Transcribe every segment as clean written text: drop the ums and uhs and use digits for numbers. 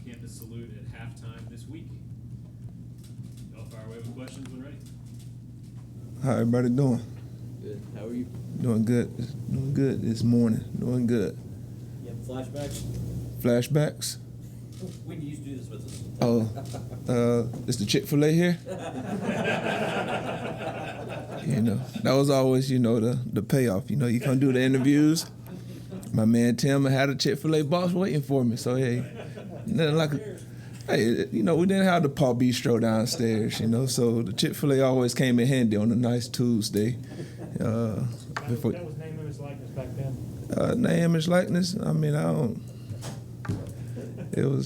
campus salute at halftime this week. Y'all fire away with questions when ready. How everybody doing? Good. How are you? Doing good. Doing good this morning. Doing good. You have flashbacks? Flashbacks? When you used to do this with us? Is the Chick-fil-A here? That was always, the payoff. You come do the interviews. My man Tim had a Chick-fil-A box waiting for me. So, hey, nothing like we didn't have the Paul Bistro downstairs, so the Chick-fil-A always came in handy on a nice Tuesday. That was name, image, likeness back then. Name, image, likeness,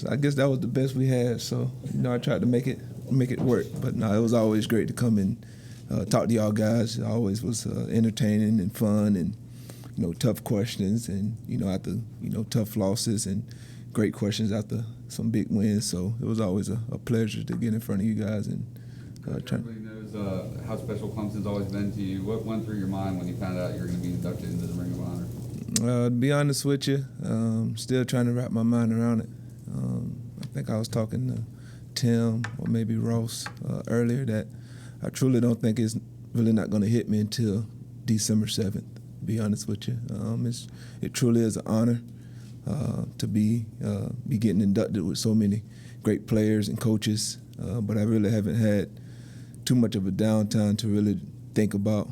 I guess that was the best we had, so I tried to make it work. But no, it was always great to come and talk to y'all guys. It always was entertaining and fun, and tough questions, and after tough losses, and great questions after some big wins. So it was always a pleasure to get in front of you guys and Everybody knows how special Clemson's always been to you. What went through your mind when you found out you were going to be inducted into the Ring of Honor? To be honest with you, still trying to wrap my mind around it. I think I was talking to Tim or maybe Ross earlier that I truly don't think it's really not going to hit me until December 7th, to be honest with you. It truly is an honor to be getting inducted with so many great players and coaches, but I really haven't had too much of a downtime to really think about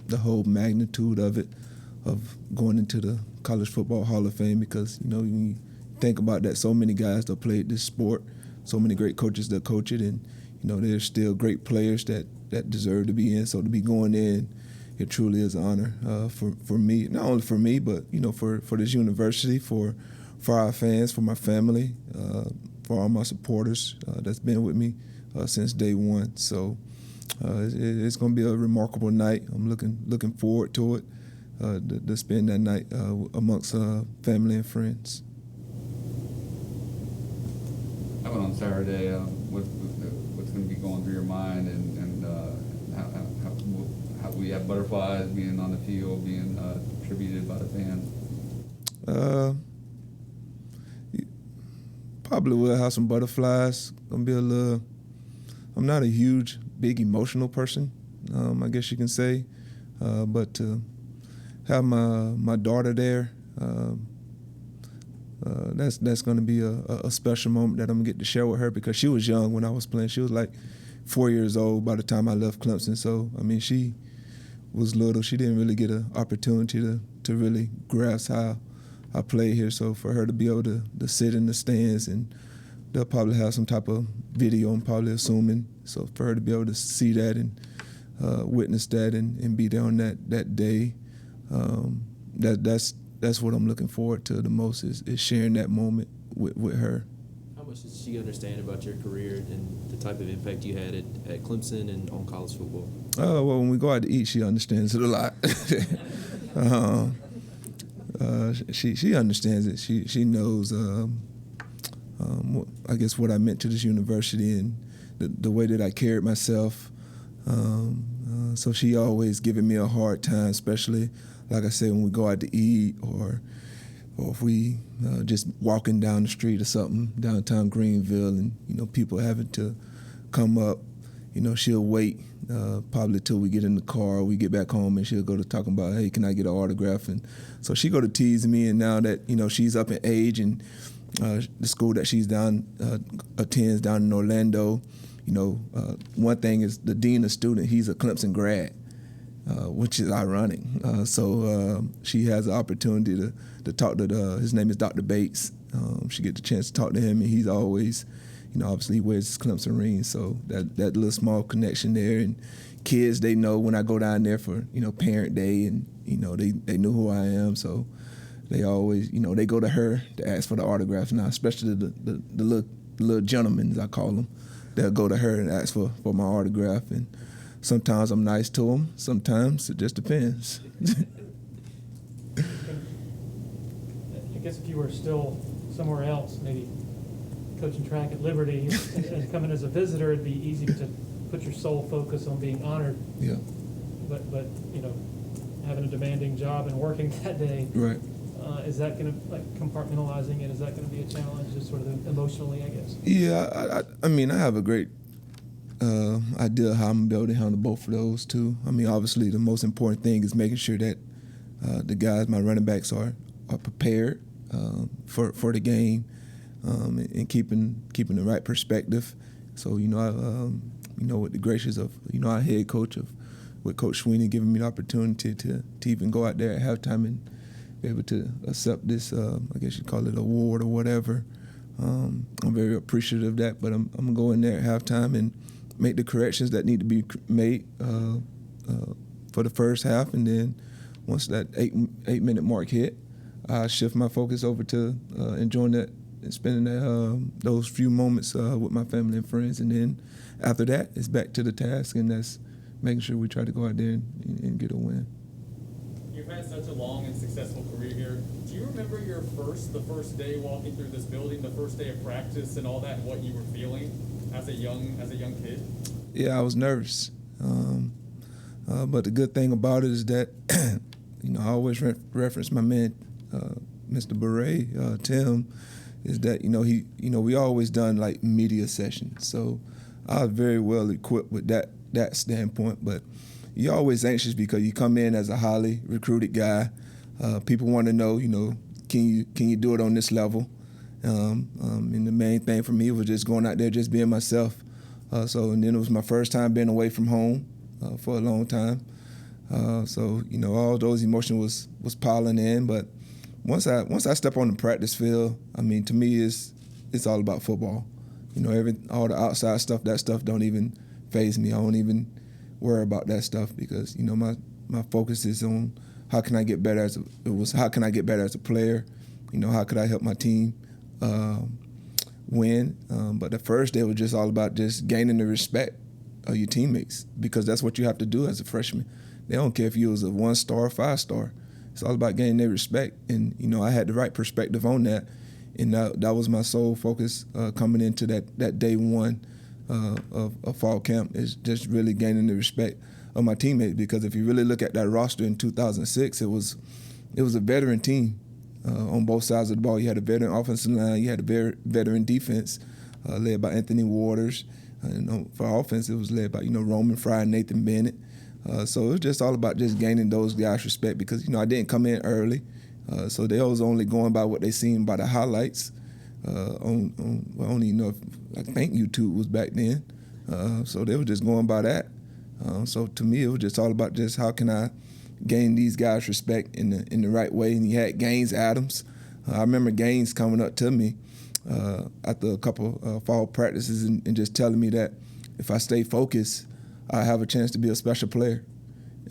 the whole magnitude of it, of going into the College Football Hall of Fame, because, when you think about that, so many guys that played this sport, so many great coaches that coach it, and, there's still great players that deserve to be in. So to be going in, it truly is an honor for me, not only for me, but, for this university, for our fans, for my family, for all my supporters that's been with me since day one. So it's going to be a remarkable night. I'm looking forward to it, to spend that night amongst family and friends. How about on Saturday? What's going to be going through your mind, and how we have butterflies being on the field, being attributed by the fans? Probably will have some butterflies. Gonna be I'm not a huge, big emotional person, I guess you can say, but to have my daughter there, that's going to be a special moment that I'm going to get to share with her, because she was young when I was playing. She was like 4 years old by the time I left Clemson. So, she was little. She didn't really get an opportunity to really grasp how I played here. So for her to be able to sit in the stands, and they'll probably have some type of video, I'm probably assuming. So for her to be able to see that and witness that and be there on that day, that's what I'm looking forward to the most, is sharing that moment with her. How much does she understand about your career and the type of impact you had at Clemson and on college football? Well, when we go out to eat, she understands it a lot. She understands it. She knows, I guess, what I meant to this university and the way that I carried myself. So she always giving me a hard time, especially, like I said, when we go out to eat, or if we just walking down the street or something, downtown Greenville, and, people having to come up, she'll wait probably till we get in the car or we get back home, and she'll go to talking about, hey, can I get an autograph? And so she go to tease me, and now that, she's up in age, and the school that she's attends down in Orlando, one thing is the dean of student, he's a Clemson grad, which is ironic. So she has the opportunity to talk to his name is Dr. Bates. She gets the chance to talk to him, and he's always, obviously he wears his Clemson ring. So that little small connection there, and kids, they know when I go down there for, parent day, and, they know who I am. So they always, they go to her to ask for the autographs now, especially the little gentlemen, as I call them. They'll go to her and ask for my autograph, and sometimes I'm nice to them. Sometimes it just depends. I guess if you were still somewhere else, maybe coaching track at Liberty, and coming as a visitor, it'd be easy to put your sole focus on being honored. Yeah. But having a demanding job and working that day. Right. Is that going to, like, compartmentalizing it, is that going to be a challenge, just sort of emotionally, I guess? Yeah, I mean, I have a great idea how I'm going to be able to handle both of those too. I mean, obviously the most important thing is making sure that the guys, my running backs, are prepared for the game and keeping the right perspective. So with the gracious of our head coach with Coach Sweeney giving me the opportunity to even go out there at halftime and be able to accept this, I guess you'd call it award or whatever. I'm very appreciative of that, but I'm gonna go in there at halftime and make the corrections that need to be made for the first half, and then once that 8-minute mark hit, I shift my focus over to enjoying that and spending those few moments with my family and friends, and then after that, it's back to the task, and that's making sure we try to go out there and get a win. You've had such a long and successful career here. Do you remember the first day walking through this building, the first day of practice and all that, and what you were feeling as a young kid? Yeah, I was nervous. But the good thing about it is that, I always reference my man, Mr. Beret, Tim, is that, we always done like media sessions. So I was very well equipped with that standpoint, but you're always anxious because you come in as a highly recruited guy. People want to know, can you do it on this level? And the main thing for me was just going out there, just being myself. And then it was my first time being away from home for a long time. All those emotions was piling in. But once I step on the practice field, I mean, to me, it's all about football. All the outside stuff, that stuff don't even faze me. I don't even worry about that stuff because my focus is on how can I get better as a player. How could I help my team win? But the first day was just all about just gaining the respect of your teammates because that's what you have to do as a freshman. They don't care if you was a 1-star or 5-star. It's all about gaining their respect, and I had the right perspective on that, and that was my sole focus coming into that day one of fall camp, is just really gaining the respect of my teammates. Because if you really look at that roster in 2006, it was a veteran team on both sides of the ball. You had a veteran offensive line, you had a veteran defense led by Anthony Waters. For offense, it was led by Roman Fry and Nathan Bennett. So it was just all about just gaining those guys' respect because I didn't come in early, so they was only going by what they seen by the highlights. I don't even know if I think YouTube was back then, so they were just going by that. So to me, it was just all about just how can I gain these guys' respect in the right way. And you had Gaines Adams. I remember Gaines coming up to me after a couple fall practices and just telling me that if I stay focused, I have a chance to be a special player.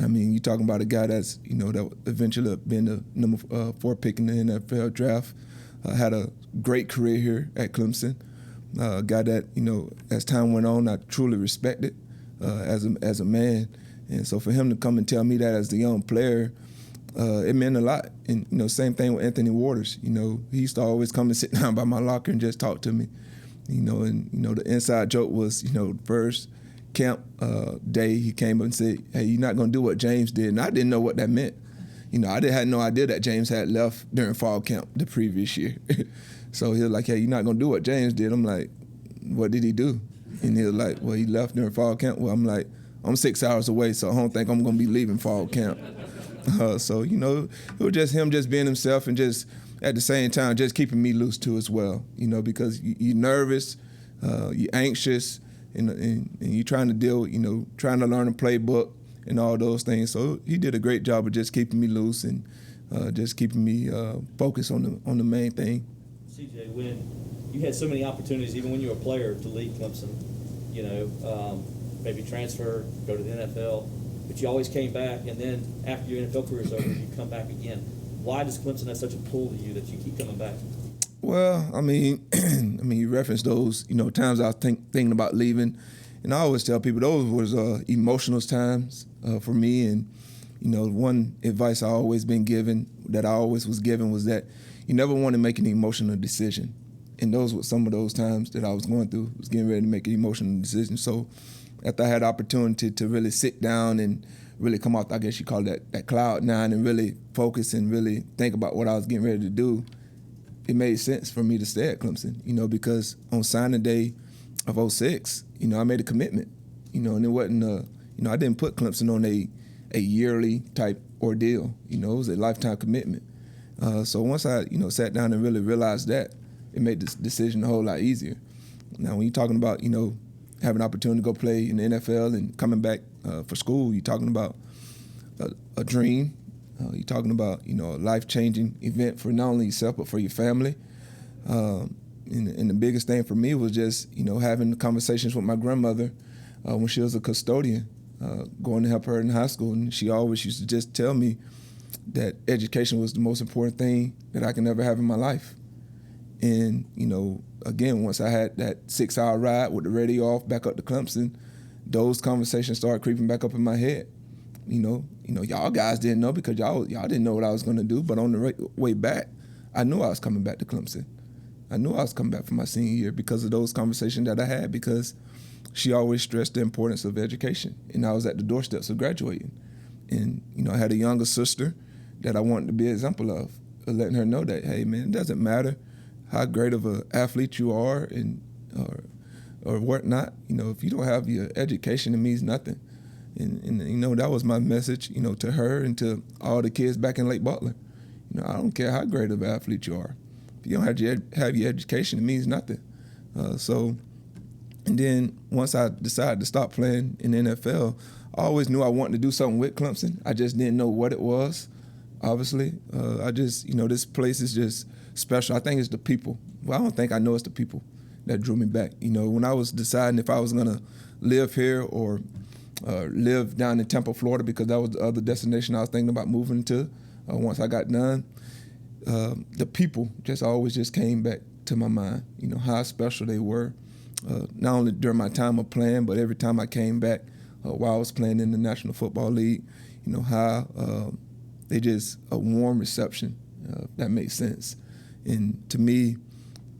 I mean, you're talking about a guy that's, that eventually been the number 4 pick in the NFL draft, had a great career here at Clemson, a guy that, as time went on, I truly respected as a man. And so for him to come and tell me that as a young player, it meant a lot. And, same thing with Anthony Waters. He used to always come and sit down by my locker and just talk to me. The inside joke was, first camp day, he came up and said, "Hey, you're not going to do what James did." And I didn't know what that meant. I had no idea that James had left during fall camp the previous year. So he was like, "Hey, you're not going to do what James did." I'm like, "What did he do?" And he was like, "Well, he left during fall camp." Well, I'm like, "I'm 6 hours away, so I don't think I'm going to be leaving fall camp." So, it was just him just being himself and just at the same time just keeping me loose too as well, because you're nervous, you're anxious, and you're trying to deal with, trying to learn a playbook and all those things. So he did a great job of just keeping me loose and just keeping me focused on the main thing. CJ, when you had so many opportunities, even when you were a player, to leave Clemson, maybe transfer, go to the NFL, but you always came back, and then after your NFL career is over, you come back again. Why does Clemson have such a pull to you that you keep coming back? Well, I mean, you referenced those, times I was thinking about leaving, and I always tell people those was emotional times for me. And one advice I always been given, that I always was given, was that you never want to make an emotional decision. And those were some of those times that I was going through, was getting ready to make an emotional decision. So after I had the opportunity to really sit down and really come off, I guess you call it that cloud nine, and really focus and really think about what I was getting ready to do, it made sense for me to stay at Clemson, because on signing day of 06, I made a commitment, and it wasn't, I didn't put Clemson on a yearly type ordeal, it was a lifetime commitment. So once I, sat down and really realized that, it made this decision a whole lot easier. Now, when you're talking about, having an opportunity to go play in the NFL and coming back for school, you're talking about a dream. You're talking about, a life-changing event for not only yourself but for your family. And the biggest thing for me was just, having conversations with my grandmother when she was a custodian, going to help her in high school. And she always used to just tell me that education was the most important thing that I can ever have in my life. And, again, once I had that 6-hour ride with the radio off back up to Clemson, those conversations started creeping back up in my head. Y'all guys didn't know because y'all didn't know what I was going to do. But on the way back, I knew I was coming back to Clemson. I knew I was coming back for my senior year because of those conversations that I had, because she always stressed the importance of education. And I was at the doorsteps of graduating. And, I had a younger sister that I wanted to be an example of, letting her know that, hey, man, it doesn't matter how great of an athlete you are or whatnot. If you don't have your education, it means nothing. And that was my message, to her and to all the kids back in Lake Butler. I don't care how great of an athlete you are. If you don't have your education, it means nothing. And then once I decided to stop playing in the NFL, I always knew I wanted to do something with Clemson. I just didn't know what it was, obviously. I just, this place is just special. I think it's the people. Well, I don't think I know it's the people that drew me back. When I was deciding if I was going to live here or live down in Tampa, Florida, because that was the other destination I was thinking about moving to once I got done, the people just always just came back to my mind, how special they were, not only during my time of playing, but every time I came back while I was playing in the National Football League, how they just a warm reception, if that makes sense. And to me,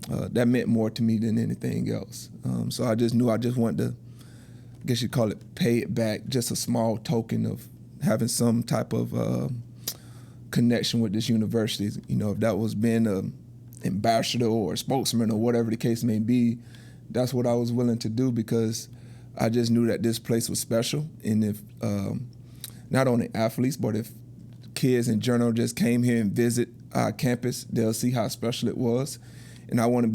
that meant more to me than anything else. So I just knew I just wanted to, I guess you'd call it, pay it back, just a small token of having some type of connection with this university. If that was being an ambassador or a spokesman or whatever the case may be, that's what I was willing to do, because I just knew that this place was special. And if not only athletes, but if kids in general just came here and visit our campus, they'll see how special it was. And I wanted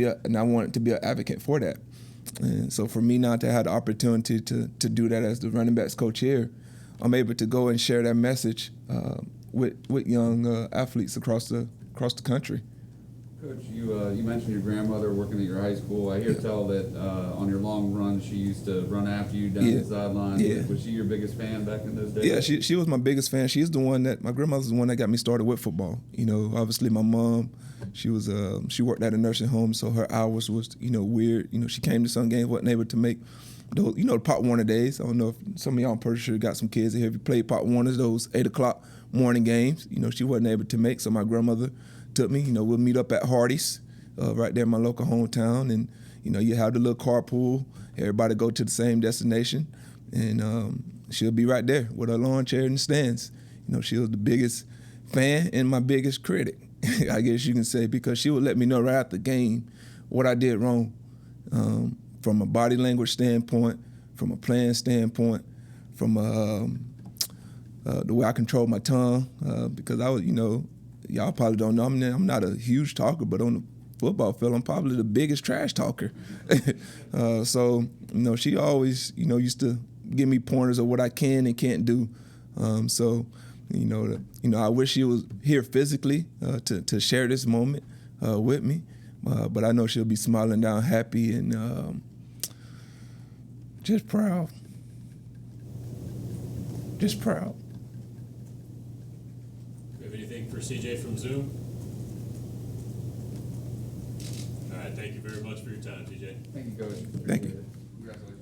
to be an advocate for that. And so for me now to have the opportunity to do that as the running backs coach here, I'm able to go and share that message with young athletes across the country. Coach, you mentioned your grandmother working at your high school. I hear tell that on your long run, she used to run after you down the sideline. Yeah. Was she your biggest fan back in those days? Yeah, she was my biggest fan. She's the one my grandmother's the one that got me started with football. Obviously my mom, she worked at a nursing home, so her hours was, weird. She came to some games, wasn't able to make those, the Pop Warner days. I don't know if some of y'all, I'm pretty sure, got some kids in here. If you played Pop Warners, those 8 o'clock morning games, she wasn't able to make, so my grandmother took me. We'll meet up at Hardee's right there in my local hometown, and you have the little carpool. Everybody go to the same destination, and she'll be right there with her lawn chair in the stands. She was the biggest fan and my biggest critic, I guess you can say, because she would let me know right after the game what I did wrong, from a body language standpoint, from a playing standpoint, from the way I control my tongue, because I was, y'all probably don't know, I'm not a huge talker, but on the football field, I'm probably the biggest trash talker. So, she always, used to give me pointers of what I can and can't do. So, I wish she was here physically to share this moment with me, but I know she'll be smiling down, happy, and just proud. Just proud. Anything for CJ from Zoom? All right, thank you very much for your time, CJ. Thank you, Coach. Thank you. Appreciate it. Congratulations.